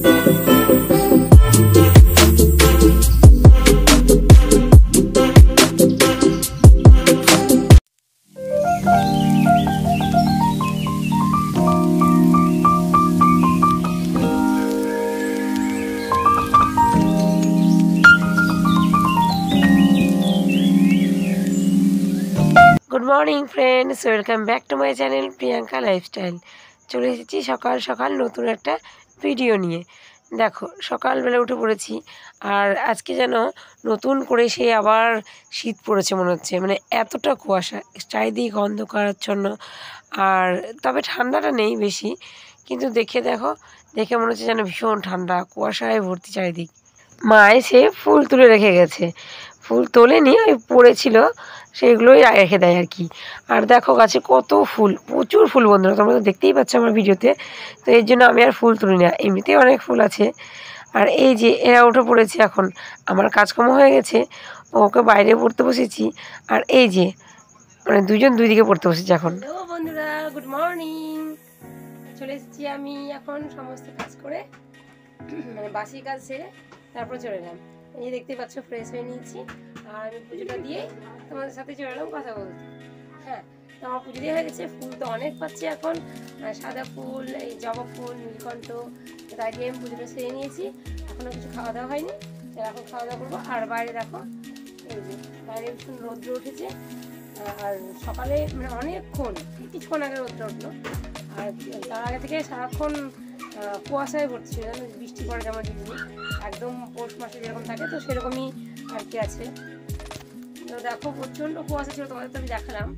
Good morning friends, welcome back to my channel Priyanka lifestyle. चले एसेছি সকাল সকাল নতুন একটা ভিডিও নিয়ে। দেখো সকালবেলা উঠে পড়েছি, আর আজকে যেন নতুন করে সেই আবার শীত পড়েছে মনে হচ্ছে। মানে এতটা কুয়াশা, চারিদিক অন্ধকারাচ্ছন্ন। আর তবে ঠান্ডাটা নেই বেশি, কিন্তু দেখে মনে হচ্ছে যেন ভীষণ ঠান্ডা, কুয়াশায় ভর্তি চারিদিক। মা এসে ফুল তুলে রেখে গেছে, ফুল তোলেনি, ওই পড়েছিল সেইগুলোই রেখে দেয় আর কি। আর দেখো গাছে কত ফুল, প্রচুর ফুল বন্ধুরা, তোমরা তো দেখতেই পাচ্ছ আমার ভিডিওতে। তো এর জন্য আমি আর ফুল তুলি না, এমনিতেই অনেক ফুল আছে। আর এই যে এরা উঠে পড়েছে, এখন আমার কাজকর্ম হয়ে গেছে, ওকে বাইরে পড়তে বসেছি। আর এই যে মানে দুজন দুই দিকে পড়তে বসেছি এখন। হ্যালো বন্ধুরা, গুড মর্নিং। চলে এসেছি আমি এখন সমস্ত কাজ করে, মানে বাসি কাজ সেরে তারপর চলে এলাম। এই দেখতেই পাচ্ছ ফ্রেশ হয়ে নিয়েছি, আর আমি পুজোটা দিয়ে তোমাদের সাথে চলে এলাম কথা বলতে। হ্যাঁ, তো আমার পুজো দিয়ে হয়ে গেছে। ফুল তো অনেক পাচ্ছি এখন, সাদা ফুল, এই জবা ফুল, নীলকণ্ঠ, তাই দিয়ে আমি পুজোটা সেরে নিয়েছি। এখনও কিছু খাওয়া দাওয়া হয়নি, এখন খাওয়া দাওয়া করবো। আর বাইরে দেখো, এই যে বাইরে ভীষণ রৌদ্র উঠেছে, আর সকালে মানে অনেকক্ষণ, কিছুক্ষণ আগে রৌদ্র উঠলো। আর তার আগে থেকে সারাক্ষণ কুয়াশায় ভর্তি ছিল, বৃষ্টি পড়ে যেমন একদম পৌষ মাসে যেরকম থাকে, তো সেরকমই আর কি আছে। তো দেখো প্রচণ্ড কুয়াশা ছিল, তোমাদের তো আমি দেখালাম।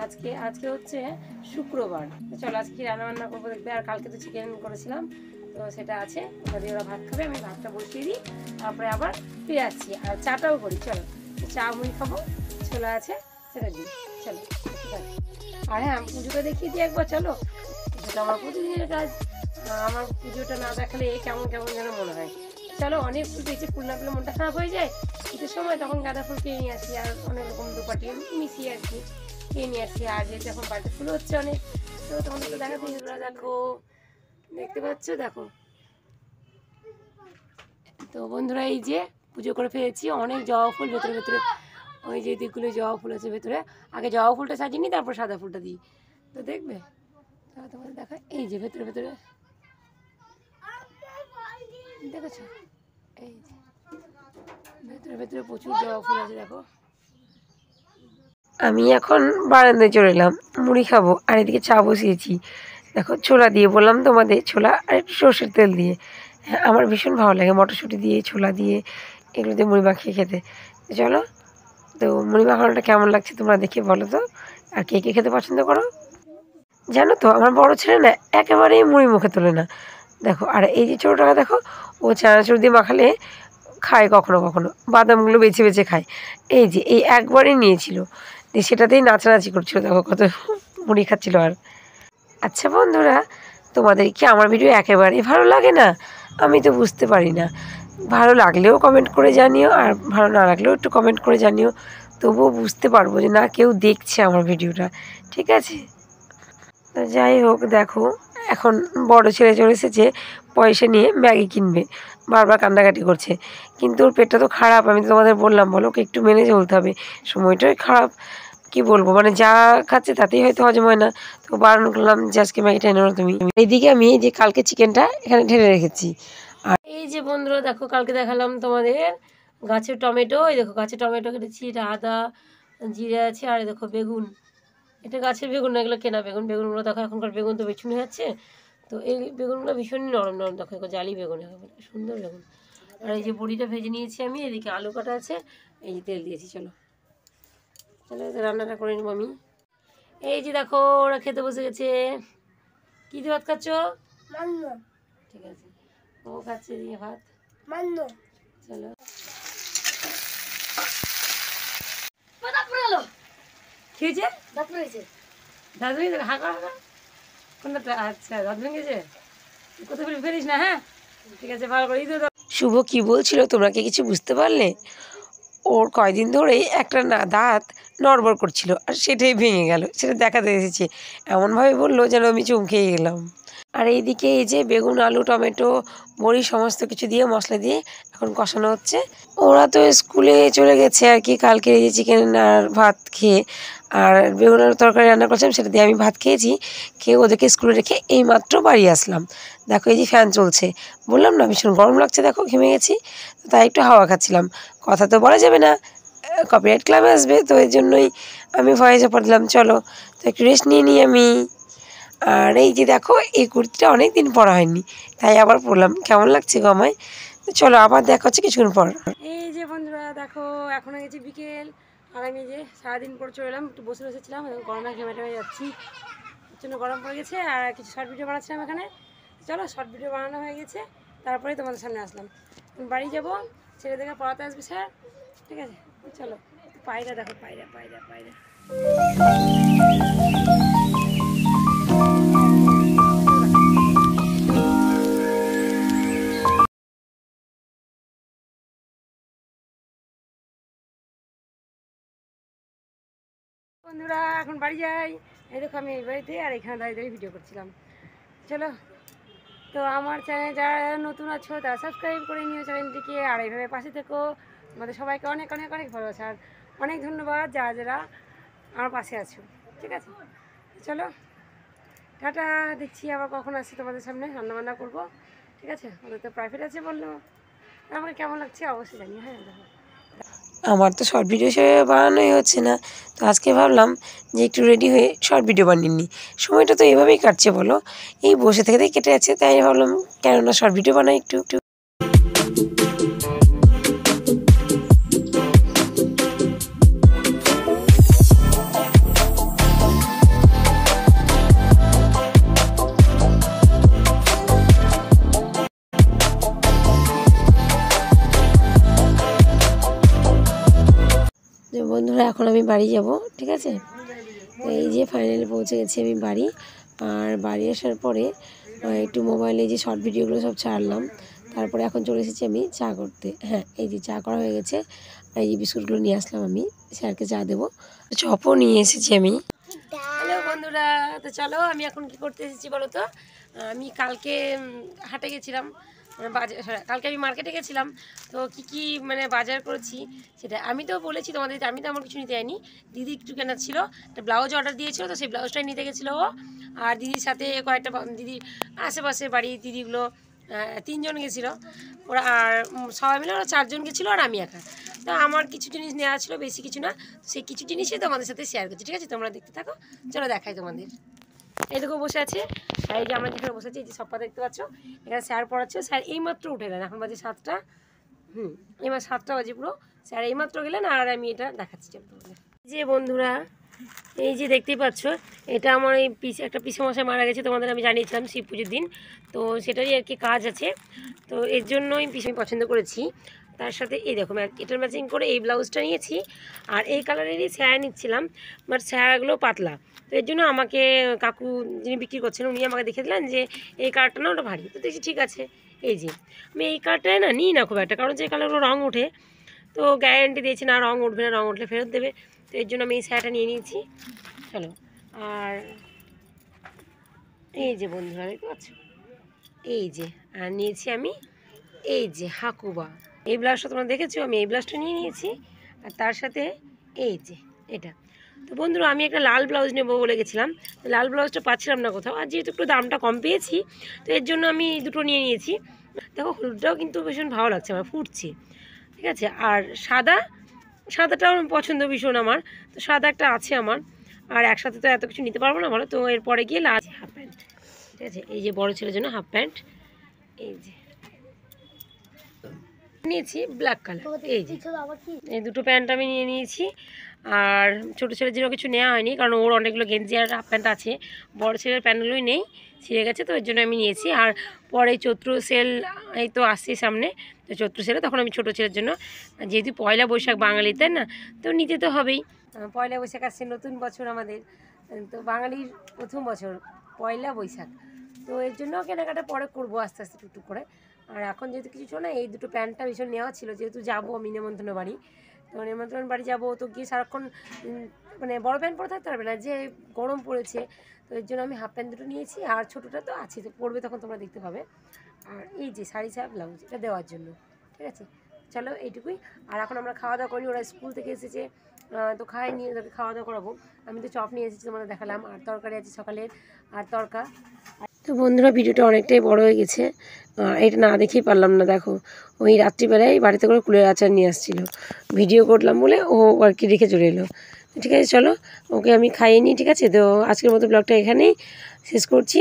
আজকে হচ্ছে শুক্রবার। তো চলো আজকে রান্নাবান্না করবো দেখবে। আর কালকে তো চিকেন করেছিলাম, তো সেটা আছে, ওটা দিয়ে ওরা ভাত খাবে। আমি ভাতটা বসিয়ে দিই, তারপরে আবার ফিরে আসছি। আর চাটাও করি, চলো চা মুড়ি খাবো, ছোলা আছে সেটা দিই, চলো। আর হ্যাঁ, আমি পুজোটা দেখিয়ে দিই একবার, চলো। সেটা আমার প্রতিদিনের কাজ, আমার পুজোটা না দেখালে কেমন কেমন যেন মনে হয়। চলো, অনেক ফুল পেয়েছি, ফুল না পেলে মনটা খারাপ হয়ে যায়। শীতের সময় তখন গাঁদা ফুল কিনে নিয়ে আসি, আর অনেক রকম দুপাটি মিশিয়ে আর কি কিনে নিয়ে আসি। আর যেহেতু এখন বাড়িতে ফুল হচ্ছে অনেক, তো তখন তো দেখাতে দেখো, দেখতে পাচ্ছ, দেখো। তো বন্ধুরা, এই যে পুজো করে ফেলেছি, অনেক জবা ফুল ভেতরে ভেতরে, ওই যে দিকগুলো জবা ফুল আছে ভেতরে। আগে জবা ফুলটা সাজিয়ে নিই, তারপর সাদা ফুলটা দিই, তো দেখবে তোমাদের দেখা। এই যে ভেতরে ভেতরে দেখেছ, এই যে ভেতরে ভেতরে প্রচুর জবা ফুল আছে, দেখো। আমি এখন বারান্দায় চলে এলাম, মুড়ি খাবো। আর এদিকে চা বসিয়েছি, দেখো ছোলা দিয়ে, বললাম তোমাদের, ছোলা আর একটু সর্ষের তেল দিয়ে। হ্যাঁ, আমার ভীষণ ভালো লাগে মটরশুঁটি দিয়ে, ছোলা দিয়ে, এগুলো দিয়ে মুড়ি মাখিয়ে খেতে। চলো, তো মুড়ি মাখানোটা কেমন লাগছে তোমরা দেখে বলো তো। আর কে কে খেতে পছন্দ করো জানো তো। আমার বড় ছেলে না একেবারেই মুড়ি মুখে তোলে না, দেখো। আর এই যে ছোটোটাকে দেখো, ও চানাচুর দিয়ে মাখালে খায়, কখনো কখনো বাদামগুলো বেছে বেছে খায়। এই যে এই একবারই নিয়েছিল, সেটাতেই নাচানাচি করছিল, দেখো কত মুড়ি খাচ্ছিল। আর আচ্ছা বন্ধুরা, তোমাদের কি আমার ভিডিও একেবারেই ভালো লাগে না? আমি তো বুঝতে পারি না। ভালো লাগলেও কমেন্ট করে জানিও, আর ভালো না লাগলেও একটু কমেন্ট করে জানিও, তবুও বুঝতে পারবো যে না, কেউ দেখছে আমার ভিডিওটা, ঠিক আছে। তো যাই হোক, দেখো এখন বড় ছেলে চলে এসেছে পয়সা নিয়ে ম্যাগি কিনবে, বারবার কান্নাকাটি করছে। কিন্তু ওর পেটটা তো খারাপ, আমি তো তোমাদের বললাম, বলো, ওকে একটু মেনে চলতে হবে। সময়টাই খারাপ, কি বলবো, মানে যা খাচ্ছে তাতেই হয়তো হজম হয় না। তো বারণ করলাম যে আজকে ম্যাগিটা এনে তুমি। এইদিকে আমি এই যে কালকে চিকেনটা এখানে ঢেলে রেখেছি। আর এই যে বন্ধুরা দেখো, কালকে দেখালাম তোমাদের গাছের টমেটো, এই দেখো গাছের টমেটো কেটেছি, এটা আদা জিরে আছে। আর দেখো বেগুন, এটা গাছের বেগুন না, এগুলো কেনা বেগুন। বেগুনগুলো দেখো, এখনকার বেগুন তো বেছুনি যাচ্ছে, তো এই বেগুনগুলো ভীষণই নরম নরম, দেখো জালি বেগুন, সুন্দর বেগুন। আর এই যে বড়িটা ভেজে নিয়েছি আমি, এদিকে আলু কাটা আছে, এই যে তেল দিয়েছি। চলো চলো রান্নাটা করে নিব আমি। এই যে দেখো ওরা খেতে বসে গেছে। কী দিয়ে ভাত খাচ্ছ? ঠিক আছে, ও খাচ্ছে দিয়ে ভাত। চলো, কি হয়েছে? দাঁত ভেঙেছে, হাঁকা হাঁকা কোনটা? আচ্ছা, দাঁত ভেঙেছে, কোথাও ফেলিস না। হ্যাঁ ঠিক আছে, ভালো করে। শুভ কি বলছিল, তোমরা কি কিছু বুঝতে পারলে? ওর কয়দিন ধরেই একটা না দাঁত নড়বড় করছিল আর সেটাই ভেঙে গেল, সেটা দেখাতে এসেছে। এমনভাবে বললো যেন আমি চমকেই গেলাম। আর এইদিকে এই যে বেগুন, আলু, টমেটো, বড়ি সমস্ত কিছু দিয়ে মশলা দিয়ে এখন কষানো হচ্ছে। ওরা তো স্কুলে চলে গেছে আর কি, কালকে এই যে চিকেন আর ভাত খেয়ে, আর বেগুন আলুর তরকারি রান্না করছিলাম সেটা দিয়ে আমি ভাত খেয়েছি। খেয়ে ওদেরকে স্কুলে রেখে এইমাত্র বাড়ি আসলাম। দেখো এই যে ফ্যান চলছে, বললাম না ভীষণ গরম লাগছে, দেখো ঘেমে গেছি, তাই একটু হাওয়া খাচ্ছিলাম। কথা তো বলা যাবে না, কপিরাইট ক্লাবে আসবে, তো এর জন্যই আমি ভয়েসে পড়লাম। চলো তো একটু রেস্ট নিয়ে নিই আমি। আর এই যে দেখো এই কুর্তিটা অনেক দিন পরা হয়নি, তাই আবার পরলাম, কেমন লাগছে গো আমায়। তো চলো আবার দেখা হচ্ছে কিছুক্ষণ পর। এই যে বন্ধুরা দেখো এখন হয়ে গেছে বিকেল, আর আমি যে সারাদিন পর চলে এলাম, একটু বসে বসেছিলাম, গরমে ঘেমে টেমে যাচ্ছি, প্রচণ্ড গরম পড়ে গেছে। আর কিছু শর্ট ভিডিও বানাচ্ছিলাম এখানে। চলো শর্ট ভিডিও বানানো হয়ে গেছে, তারপরে তোমাদের সামনে আসলাম। বাড়ি যাবো, ছেলেদেরকে পড়াতে আসবে স্যার, ঠিক আছে। চলো পায়রা দেখো, পায়রা পায়রা পায়রা। বন্ধুরা এখন বাড়ি যাই। এই দেখো আমি এই বাড়িতে আর এখানে দাঁড়িয়ে দাঁড়িয়ে ভিডিও করছিলাম। চলো, তো আমার চ্যানেলে যারা নতুন আছো তারা সাবস্ক্রাইব করে নিও চ্যানেলটিকে, আর এইভাবে পাশে থেকো। তোমাদের সবাইকে অনেক অনেক অনেক ভালোবাসা আর অনেক ধন্যবাদ যারা যারা আমার পাশে আছো, ঠিক আছে। চলো টাটা, দেখছি আবার কখন আসছি তোমাদের সামনে, রান্নাবান্না করবো, ঠিক আছে। ওদের তো প্রাইভেট আছে বললো, আমাকে কেমন লাগছে অবশ্যই জানি। হ্যাঁ দেখো আমার তো শর্ট ভিডিও সে বানানোই হচ্ছে না, তো আজকে ভাবলাম যে একটু রেডি হয়ে শর্ট ভিডিও বানিয়ে নিই। সময়টা তো এভাবেই কাটছে বলো, এই বসে থেকে কেটে যাচ্ছে, তাই ভাবলাম কেননা শর্ট ভিডিও বানাই একটু একটু। বন্ধুরা এখন আমি বাড়ি যাব, ঠিক আছে। তো এই যে ফাইনালি পৌঁছে গেছি আমি বাড়ি। আর বাড়ি আসার পরে একটু মোবাইলে যে শর্ট ভিডিওগুলো সব ছাড়লাম, তারপরে এখন চলে এসেছি আমি চা করতে। হ্যাঁ এই যে চা করা হয়ে গেছে, আর এই যে বিস্কুটগুলো নিয়ে আসলাম আমি স্যারকে চা দেবো, চপও নিয়ে এসেছি আমি। হ্যালো বন্ধুরা, তো চলো আমি এখন কি করতে এসেছি বলো তো। আমি কালকে হাটে গেছিলাম, বাজার, কালকে আমি মার্কেটে গেছিলাম। তো কি কি মানে বাজার করেছি সেটা আমি তো বলেছি তোমাদের, আমি তো আমার কিছু নিতে যাইনি। দিদি একটু কেনার ছিল, একটা ব্লাউজ অর্ডার দিয়েছিল, তো সেই ব্লাউজটাই নিতে গেছিলো ও। আর দিদির সাথে কয়েকটা দিদি আশেপাশে বাড়ির দিদিগুলো, 3 জন গেছিলো ওরা। আর সবাই মিলে ওরা 4 জন গেছিলো, আর আমি একা। তো আমার কিছু জিনিস নেওয়া ছিল, বেশি কিছু না, সেই কিছু জিনিসই তোমাদের সাথে শেয়ার করছি, ঠিক আছে। তোমরা দেখতে থাকো, চলো দেখাই তোমাদের। এই দেখো বসে আছে, আর এই যে আমরা যেখানে বসে আছি এই যে সপ্পা দেখতে পাচ্ছ, এখানে স্যার পড়াচ্ছে। স্যার এইমাত্র উঠে গেলেন, এখন বাজে 7টা, এবার 7টা বাজে পুরো। স্যার এইমাত্র গেলেন, আর আমি এটা দেখাচ্ছি তোমাদের। যে বন্ধুরা এই যে দেখতেই পাচ্ছ, এটা আমার এই একটা পিসেমশাই মারা গেছে, তোমাদের আমি জানিয়েছিলাম শিব পুজোর দিন। তো সেটারই আর কি কাজ আছে, তো এর জন্যই পিসে আমি পছন্দ করেছি। তার সাথে এই দেখো এটার ম্যাচিং করে এই ব্লাউজটা নিয়েছি, আর এই কালারেরই ছায়া নিচ্ছিলাম, বাট ছায়াগুলো পাতলা। তো এর জন্য আমাকে কাকু যিনি বিক্রি করছেন উনি আমাকে দেখে দিলেন যে এই কালারটা না ওটা ভারী, তো দেখছি ঠিক আছে। এই যে আমি এই কালারটায় না নিই না খুব একটা, কারণ যে কালারগুলো রঙ ওঠে, তো গ্যারেন্টি দিয়েছি না রঙ উঠবে না, রঙ উঠলে ফেরত দেবে, তো এর জন্য আমি এই ছায়াটা নিয়ে নিয়েছি। চলো, আর এই যে বন্ধুরা দেখতে পাচ্ছ, এই যে আর নিয়েছি আমি এই যে হাকুবা, এই ব্লাউজটা তোমরা দেখেছো, আমি এই ব্লাউজটা নিয়ে নিয়েছি, আর তার সাথে এই যে এটা। তো বন্ধুরা আমি একটা লাল ব্লাউজ নেবো বলে গেছিলাম, লাল ব্লাউজটা পাচ্ছিলাম না কোথাও, আর যেহেতু একটু দামটা কম পেয়েছি, তো এর জন্য আমি দুটো নিয়ে নিয়েছি। দেখো হলুদটাও কিন্তু ভীষণ ভালো লাগছে আমার, ফুটছে, ঠিক আছে। আর সাদাটাও পছন্দ ভীষণ আমার, তো সাদা একটা আছে আমার। আর একসাথে তো এত কিছু নিতে পারবো না বলো, তো এরপরে গিয়ে লাল হাফ প্যান্ট, ঠিক আছে। এই যে বড় ছেলের জন্য হাফ প্যান্ট, এই যে নিয়েছি ব্ল্যাক কালার, এই যে এই দুটো প্যান্ট আমি নিয়ে নিয়েছি। আর ছোটো ছেলের জন্য কিছু নেওয়া হয়নি, কারণ ওর অনেকগুলো গেঞ্জি আর হাফ প্যান্ট আছে, বড় ছেলের প্যান্টগুলোই নেই, ছিঁড়ে গেছে, তো এর জন্য আমি নিয়েছি। আর পরে চৈত্র সেল এই তো আসছে সামনে, তো চৈত্র সেলে তখন আমি ছোটো ছেলের জন্য, যেহেতু পয়লা বৈশাখ বাঙালি তাই না, তো নিতে তো হবেই। পয়লা বৈশাখ আসছে, নতুন বছর আমাদের, তো বাঙালির প্রথম বছর পয়লা বৈশাখ, তো এর জন্য কেনাকাটা পরে করবো আস্তে আস্তে টুকটুক করে। আর এখন যেহেতু কিছু ছিল না, এই দুটো প্যান্টটা ভীষণ নেওয়া ছিল, যেহেতু যাবো আমি নেমন্তন্ন বাড়ি, তো নিমন্ত্রণ বাড়ি যাবো, তো গিয়ে সারাক্ষণ মানে বড় প্যান্ট পরে থাকতে পারবে না, যে গরম পড়েছে। তো এর জন্য আমি হাফ প্যান্ট দুটো নিয়েছি, আর ছোটোটা তো আছে, তো পরবে তখন তোমরা দেখতে পাবে। আর এই যে শাড়ি ছাড়া ব্লাউজ, এটা দেওয়ার জন্য। ঠিক আছে, চলো এইটুকুই। আর এখন আমরা খাওয়া দাওয়া করি, ওরা স্কুল থেকে এসেছে, তো খাইনি, ওদেরকে খাওয়া দাওয়া করাবো। আমি তো চপ নিয়ে এসেছি, তোমাদের দেখালাম, আর তরকারি আছে সকালের, আর তরকা। তো বন্ধুরা, ভিডিওটা অনেকটাই বড় হয়ে গেছে, এটা না দেখেই পারলাম না। দেখো, ওই রাত্রিবেলায় বাড়িতে করে কুলের আচার নিয়ে আসছিলো, ভিডিও করলাম বলে ও আর কি রেখে চলে এলো। ঠিক আছে, চলো ওকে আমি খাইয়ে নিই। ঠিক আছে, তো আজকের মতো ব্লগটা এখানেই শেষ করছি।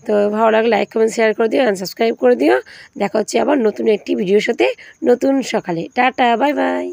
তো ভালো লাগলে লাইক কমেন্ট শেয়ার করে দিও, অ্যান্ড সাবস্ক্রাইব করে দিও। দেখা হচ্ছে আবার নতুন একটি ভিডিওর সাথে নতুন সকালে। Tata, bye bye.